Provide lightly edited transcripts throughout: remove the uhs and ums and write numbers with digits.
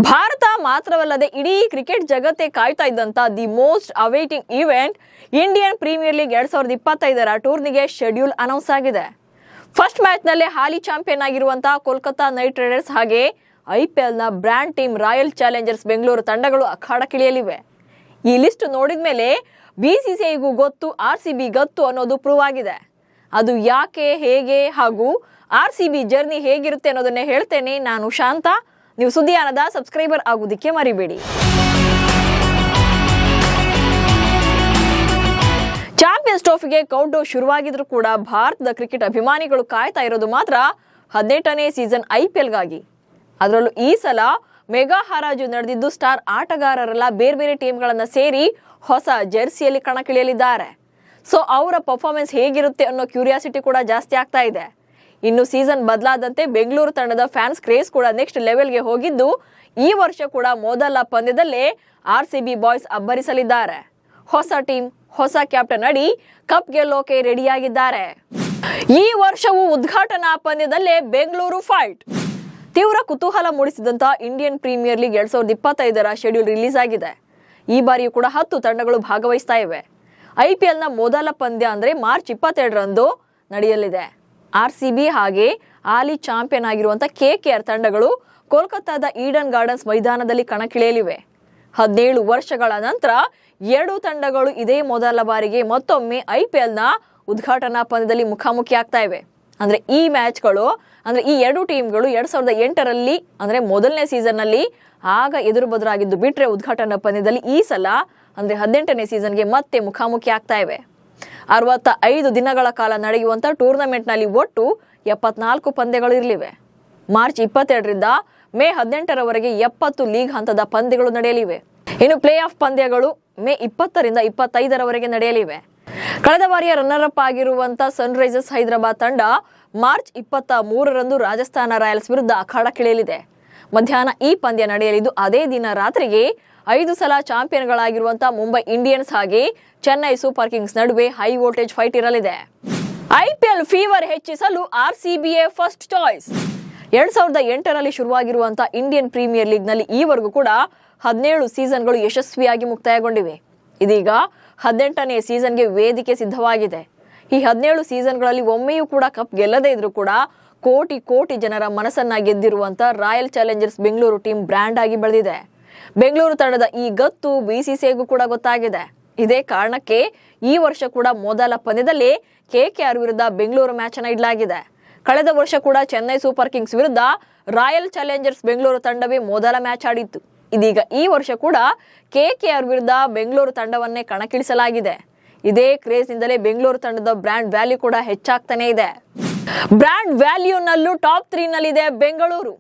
ಭಾರತ ಮಾತ್ರವಲ್ಲದೆ ಇಡೀ ಕ್ರಿಕೆಟ್ ಜಗತ್ತೇ ಕಾಯ್ತಾ ಇದ್ದಂತ the most awaiting event Indian Premier League 2025ರ ಟೂರ್ನಿಗೆ ಶೆಡ್ಯೂಲ್ ಅನೌನ್ಸ್ ಆಗಿದೆ. ಫಸ್ಟ್ ಮ್ಯಾಚ್ ನಲ್ಲಿ ಹಾಲಿ ಚಾಂಪಿಯನ್ ಆಗಿರುವಂತಹ ಕೋಲ್ಕತಾ ನೈಟ್ ರೈಡರ್ಸ್ ಹಾಗೆ ಐಪಿಎಲ್ನ brand team Royal Challengers Bengaluru ತಂಡಗಳು ಅಖಾಡಕ್ಕಿಳಿಯಲಿವೆ. ಈ ಲಿಸ್ಟ್ ನೋಡಿದ ಮೇಲೆ ಬಿಸಿಸಿಐಗೂ ಗೊತ್ತು, ಆರ್ಸಿಬಿ ಗತ್ತು ಅನ್ನೋದು ಪ್ರೂವ್ ಆಗಿದೆ. ಅದು ಯಾಕೆ, ಹೇಗೆ ಹಾಗೂ ಆರ್ಸಿಬಿ ಜರ್ನಿ ಹೇಗಿರುತ್ತೆ ಅನ್ನೋದನ್ನೇ ಹೇಳ್ತೇನೆ. ನಾನು ಶಾಂತ. ನೀವು ಸುದ್ದಿಯಾನದ ಸಬ್ಸ್ಕ್ರೈಬರ್ ಆಗುವುದಕ್ಕೆ ಮರಿಬೇಡಿ. ಚಾಂಪಿಯನ್ಸ್ ಟ್ರೋಫಿಗೆ ಕೌಂಟ್ ಡೌನ್ ಶುರುವಾಗಿದ್ರು ಕೂಡ ಭಾರತದ ಕ್ರಿಕೆಟ್ ಅಭಿಮಾನಿಗಳು ಕಾಯ್ತಾ ಇರೋದು ಮಾತ್ರ 18ನೇ ಸೀಸನ್ ಐಪಿಎಲ್ಗಾಗಿ. ಅದರಲ್ಲೂ ಈ ಸಲ ಮೆಗಾ ಹರಾಜು ನಡೆದಿದ್ದು ಸ್ಟಾರ್ ಆಟಗಾರರೆಲ್ಲ ಬೇರೆ ಬೇರೆ ಟೀಮ್ಗಳನ್ನ ಸೇರಿ ಹೊಸ ಜೆರ್ಸಿಯಲ್ಲಿ ಕಣಕ್ಕಿಳಿಯಲಿದ್ದಾರೆ. ಸೊ ಅವರ ಪರ್ಫಾರ್ಮೆನ್ಸ್ ಹೇಗಿರುತ್ತೆ ಅನ್ನೋ ಕ್ಯೂರಿಯಾಸಿಟಿ ಕೂಡ ಜಾಸ್ತಿ ಆಗ್ತಾ ಇದೆ. ಇನ್ನು ಸೀಸನ್ ಬದಲಾದಂತೆ ಬೆಂಗಳೂರು ತಂಡದ ಫ್ಯಾನ್ಸ್ ಕ್ರೇಜ್ ಕೂಡ ನೆಕ್ಸ್ಟ್ ಲೆವೆಲ್ಗೆ ಹೋಗಿದ್ದು, ಈ ವರ್ಷ ಕೂಡ ಮೊದಲ ಪಂದ್ಯದಲ್ಲೇ ಆರ್ಸಿಬಿ ಬಾಯ್ಸ್ ಅಬ್ಬರಿಸಲಿದ್ದಾರೆ. ಹೊಸ ಟೀಮ್, ಹೊಸ ಕ್ಯಾಪ್ಟನ್ ಅಡಿ ಕಪ್ ಗೆಲ್ಲೋಕೆ ರೆಡಿಯಾಗಿದ್ದಾರೆ. ಈ ವರ್ಷವೂ ಉದ್ಘಾಟನಾ ಪಂದ್ಯದಲ್ಲೇ ಬೆಂಗಳೂರು ಫೈಟ್. ತೀವ್ರ ಕುತೂಹಲ ಮೂಡಿಸಿದಂತ ಇಂಡಿಯನ್ ಪ್ರೀಮಿಯರ್ ಲೀಗ್ 2025ರ ಶೆಡ್ಯೂಲ್ ರಿಲೀಸ್ ಆಗಿದೆ. ಈ ಬಾರಿಯೂ ಕೂಡ 10 ತಂಡಗಳು ಭಾಗವಹಿಸ್ತಾ ಇವೆ. ಐಪಿಎಲ್ನ ಮೊದಲ ಪಂದ್ಯ ಅಂದ್ರೆ ಮಾರ್ಚ್ 22ರಂದು ನಡೆಯಲಿದೆ. ಆರ್ಸಿಬಿ ಹಾಗೆ ಹಾಲಿ ಚಾಂಪಿಯನ್ ಆಗಿರುವಂತಹ ಕೆಕೆಆರ್ ತಂಡಗಳು ಕೋಲ್ಕತ್ತಾದ ಈಡನ್ ಗಾರ್ಡನ್ಸ್ ಮೈದಾನದಲ್ಲಿ ಕಣಕ್ಕಿಳಿಯಲಿವೆ. 17 ವರ್ಷಗಳ ನಂತರ ಎರಡು ತಂಡಗಳು ಇದೇ ಮೊದಲ ಬಾರಿಗೆ ಮತ್ತೊಮ್ಮೆ ಐಪಿಎಲ್ನ ಉದ್ಘಾಟನಾ ಪಂದ್ಯದಲ್ಲಿ ಮುಖಾಮುಖಿ ಆಗ್ತಾ ಇವೆ. ಅಂದ್ರೆ ಈ ಮ್ಯಾಚ್ಗಳು ಅಂದ್ರೆ ಈ ಎರಡು ಟೀಮ್ಗಳು 2008ರಲ್ಲಿ ಅಂದ್ರೆ ಮೊದಲನೇ ಸೀಸನ್ ನಲ್ಲಿ ಆಗ ಎದುರು ಬದರಾಗಿದ್ದು ಬಿಟ್ರೆ ಉದ್ಘಾಟನಾ ಪಂದ್ಯದಲ್ಲಿ ಈ ಸಲ ಅಂದ್ರೆ 18ನೇ ಸೀಸನ್ಗೆ ಮತ್ತೆ ಮುಖಾಮುಖಿ ಆಗ್ತಾ ಇವೆ. 65 ದಿನಗಳ ಕಾಲ ನಡೆಯುವಂತ ಟೂರ್ನಮೆಂಟ್ ನಲ್ಲಿ ಒಟ್ಟು 74 ಪಂದ್ಯಗಳು ಇರಲಿವೆ. ಮಾರ್ಚ್ 22ರಿಂದ ಮೇ 18ರವರೆಗೆ 70 ಲೀಗ್ ಹಂತದ ಪಂದ್ಯಗಳು ನಡೆಯಲಿವೆ. ಇನ್ನು ಪ್ಲೇ ಆಫ್ ಪಂದ್ಯಗಳು ಮೇ 20ರಿಂದ 25ರವರೆಗೆ ನಡೆಯಲಿವೆ. ಕಳೆದ ಬಾರಿಯ ರನ್ನರ್ ಅಪ್ ಆಗಿರುವಂತ ಸನ್ ರೈಸರ್ಸ್ ಹೈದರಾಬಾದ್ ತಂಡ ಮಾರ್ಚ್ 23ರಂದು ರಾಜಸ್ಥಾನ ರಾಯಲ್ಸ್ ವಿರುದ್ಧ ಅಖಾಡಕ್ಕಿಳಿಯಲಿದೆ. ಮಧ್ಯಾಹ್ನ ಈ ಪಂದ್ಯ ನಡೆಯಲಿದ್ದು ಅದೇ ದಿನ ರಾತ್ರಿಗೆ 5 ಸಲ ಚಾಂಪಿಯನ್ಗಳಾಗಿರುವಂತಹ ಮುಂಬೈ ಇಂಡಿಯನ್ಸ್ ಹಾಗೆ ಚೆನ್ನೈ ಸೂಪರ್ ಕಿಂಗ್ಸ್ ನಡುವೆ ಹೈ ವೋಲ್ಟೇಜ್ ಫೈಟ್ ಇರಲಿದೆ. ಐಪಿಎಲ್ ಫೀವರ್ ಹೆಚ್ಚಿಸಲು ಆರ್ಸಿಬಿಯೇ ಫಸ್ಟ್ ಚಾಯ್ಸ್. 2008ರಲ್ಲಿ ಶುರುವಾಗಿರುವಂತಹ ಇಂಡಿಯನ್ ಪ್ರೀಮಿಯರ್ ಲೀಗ್ ನಲ್ಲಿ ಈವರೆಗೂ ಕೂಡ 17 ಸೀಸನ್ಗಳು ಯಶಸ್ವಿಯಾಗಿ ಮುಕ್ತಾಯಗೊಂಡಿವೆ. ಇದೀಗ 18ನೇ ಸೀಸನ್ಗೆ ವೇದಿಕೆ ಸಿದ್ಧವಾಗಿದೆ. ಈ 17 ಸೀಸನ್ಗಳಲ್ಲಿ ಒಮ್ಮೆಯೂ ಕೂಡ ಕಪ್ ಗೆಲ್ಲದೇ ಇದ್ರೂ ಕೂಡ ಕೋಟಿ ಕೋಟಿ ಜನರ ಮನಸ್ಸನ್ನ ಗೆದ್ದಿರುವಂತ Royal Challengers Bengaluru team brand ಆಗಿ ಬೆಳೆದಿದೆ. ಬೆಂಗಳೂರು ತಂಡದ ಈ ಗತ್ತು ಬಿಸಿಸಿಐಗೂ ಕೂಡ ಗೊತ್ತಾಗಿದೆ. ಇದೇ ಕಾರಣಕ್ಕೆ ಈ ವರ್ಷ ಕೂಡ ಮೊದಲ ಪಂದ್ಯದಲ್ಲಿ ಕೆಕೆಆರ್ ವಿರುದ್ಧ ಬೆಂಗಳೂರು ಮ್ಯಾಚ್ ಅನ್ನ ಇಡಲಾಗಿದೆ. ಕಳೆದ ವರ್ಷ ಕೂಡ ಚೆನ್ನೈ ಸೂಪರ್ ಕಿಂಗ್ಸ್ ವಿರುದ್ಧ ರಾಯಲ್ ಚಾಲೆಂಜರ್ಸ್ ಬೆಂಗಳೂರು ತಂಡವೇ ಮೊದಲ ಮ್ಯಾಚ್ ಆಡಿತ್ತು. ಇದೀಗ ಈ ವರ್ಷ ಕೂಡ ಕೆಕೆಆರ್ ವಿರುದ್ಧ ಬೆಂಗಳೂರು ತಂಡವನ್ನೇ ಕಣಕ್ಕಿಳಿಸಲಾಗಿದೆ. ಇದೇ ಕ್ರೇಜ್ ನಿಂದಲೇ ಬೆಂಗಳೂರು ತಂಡದ ಬ್ರ್ಯಾಂಡ್ ವ್ಯಾಲ್ಯೂ ಕೂಡ ಹೆಚ್ಚಾಗ್ತಾನೆ ಇದೆ. ಬ್ರ್ಯಾಂಡ್ ವ್ಯಾಲ್ಯೂನಲ್ಲೂ ಟಾಪ್ 3 ನಲ್ಲಿದೆ ಬೆಂಗಳೂರು.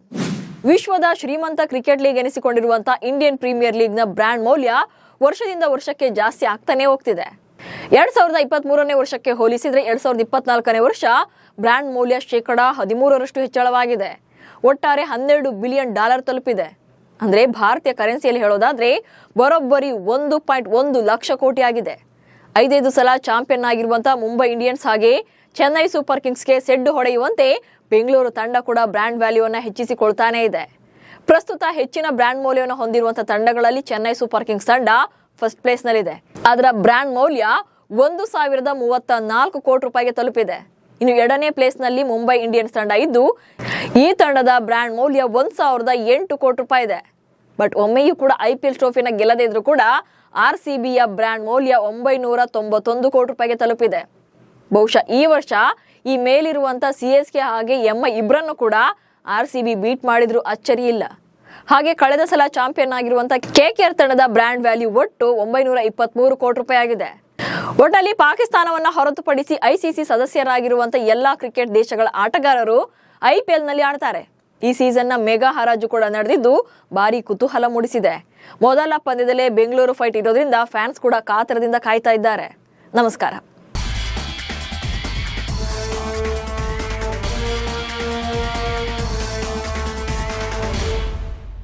ವಿಶ್ವದ ಶ್ರೀಮಂತ ಕ್ರಿಕೆಟ್ ಲೀಗ್ ಎನಿಸಿಕೊಂಡಿರುವಂತಹ ಇಂಡಿಯನ್ ಪ್ರೀಮಿಯರ್ ಲೀಗ್ ನ ಬ್ರ್ಯಾಂಡ್ ಮೌಲ್ಯ ವರ್ಷದಿಂದ ವರ್ಷಕ್ಕೆ ಜಾಸ್ತಿ ಆಗ್ತಾನೆ ಹೋಗ್ತಿದೆ. 2023ನೇ ವರ್ಷಕ್ಕೆ ಹೋಲಿಸಿದ್ರೆ 2024ನೇ ವರ್ಷ ಬ್ರ್ಯಾಂಡ್ ಮೌಲ್ಯ %13ರಷ್ಟು ಹೆಚ್ಚಳವಾಗಿದೆ. ಒಟ್ಟಾರೆ $12 ಬಿಲಿಯನ್ ತಲುಪಿದೆ. ಅಂದ್ರೆ ಭಾರತೀಯ ಕರೆನ್ಸಿಯಲ್ಲಿ ಹೇಳೋದಾದ್ರೆ ಬರೋಬ್ಬರಿ 1.1 ಲಕ್ಷ ಕೋಟಿ ಆಗಿದೆ. 5 ಸಲ ಚಾಂಪಿಯನ್ ಆಗಿರುವಂತಹ ಮುಂಬೈ ಇಂಡಿಯನ್ಸ್ ಹಾಗೆ ಚೆನ್ನೈ ಸೂಪರ್ ಕಿಂಗ್ಸ್ಗೆ ಸೆಡ್ಡು ಹೊಡೆಯುವಂತೆ ಬೆಂಗಳೂರು ತಂಡ ಕೂಡ ಬ್ರ್ಯಾಂಡ್ ವ್ಯಾಲ್ಯೂವನ್ನು ಹೆಚ್ಚಿಸಿಕೊಳ್ತಾನೆ ಇದೆ. ಪ್ರಸ್ತುತ ಹೆಚ್ಚಿನ ಬ್ರ್ಯಾಂಡ್ ಮೌಲ್ಯವನ್ನು ಹೊಂದಿರುವಂತಹ ತಂಡಗಳಲ್ಲಿ ಚೆನ್ನೈ ಸೂಪರ್ ಕಿಂಗ್ಸ್ ತಂಡ ಫಸ್ಟ್ ಪ್ಲೇಸ್ ನಲ್ಲಿದೆ. ಅದರ ಬ್ರ್ಯಾಂಡ್ ಮೌಲ್ಯ $1034 ಕೋಟಿ ರೂಪಾಯಿಗೆ ತಲುಪಿದೆ. ಇನ್ನು 2ನೇ ಪ್ಲೇಸ್ ನಲ್ಲಿ ಮುಂಬೈ ಇಂಡಿಯನ್ಸ್ ತಂಡ ಇದ್ದು ಈ ತಂಡದ ಬ್ರ್ಯಾಂಡ್ ಮೌಲ್ಯ $1008 ಕೋಟಿ ರೂಪಾಯಿ ಇದೆ. ಬಟ್ ಒಮ್ಮೆಯೂ ಕೂಡ ಐಪಿಎಲ್ ಟ್ರೋಫಿನ ಗೆಲ್ಲದೇ ಇದ್ರೂ ಕೂಡ ಆರ್ಸಿಬಿಯ ಬ್ರ್ಯಾಂಡ್ ಮೌಲ್ಯ $991 ಕೋಟಿ ರೂಪಾಯಿಗೆ ತಲುಪಿದೆ. ಬಹುಶಃ ಈ ವರ್ಷ ಈ ಮೇಲಿರುವಂತ ಸಿಎಸ್ಕೆ ಹಾಗೆ ಎಂಐ ಇಬ್ಬರನ್ನು ಕೂಡ ಆರ್ಸಿಬಿ ಬೀಟ್ ಮಾಡಿದ್ರು ಅಚ್ಚರಿ ಇಲ್ಲ. ಹಾಗೆ ಕಳೆದ ಸಲ ಚಾಂಪಿಯನ್ ಆಗಿರುವಂತಹ ಕೆಕೆಆರ್ ತಂಡದ ಬ್ರ್ಯಾಂಡ್ ವ್ಯಾಲ್ಯೂ ಒಟ್ಟು $923 ಕೋಟಿ ರೂಪಾಯಿ ಆಗಿದೆ. ಒಟ್ಟಲ್ಲಿ ಪಾಕಿಸ್ತಾನವನ್ನ ಹೊರತುಪಡಿಸಿ ಐಸಿಸಿ ಸದಸ್ಯರಾಗಿರುವಂತಹ ಎಲ್ಲಾ ಕ್ರಿಕೆಟ್ ದೇಶಗಳ ಆಟಗಾರರು ಐಪಿಎಲ್ ನಲ್ಲಿ ಆಡ್ತಾರೆ. ಈ ಸೀಸನ್ ನ ಮೆಗಾ ಹರಾಜು ಕೂಡ ನಡೆದಿದ್ದು ಭಾರಿ ಕುತೂಹಲ ಮೂಡಿಸಿದೆ. ಮೊದಲ ಪಂದ್ಯದಲ್ಲೇ ಬೆಂಗಳೂರು ಫೈಟ್ ಇರೋದ್ರಿಂದ ಫ್ಯಾನ್ಸ್ ಕೂಡ ಕಾತರದಿಂದ ಕಾಯ್ತಾ ಇದ್ದಾರೆ. ನಮಸ್ಕಾರ.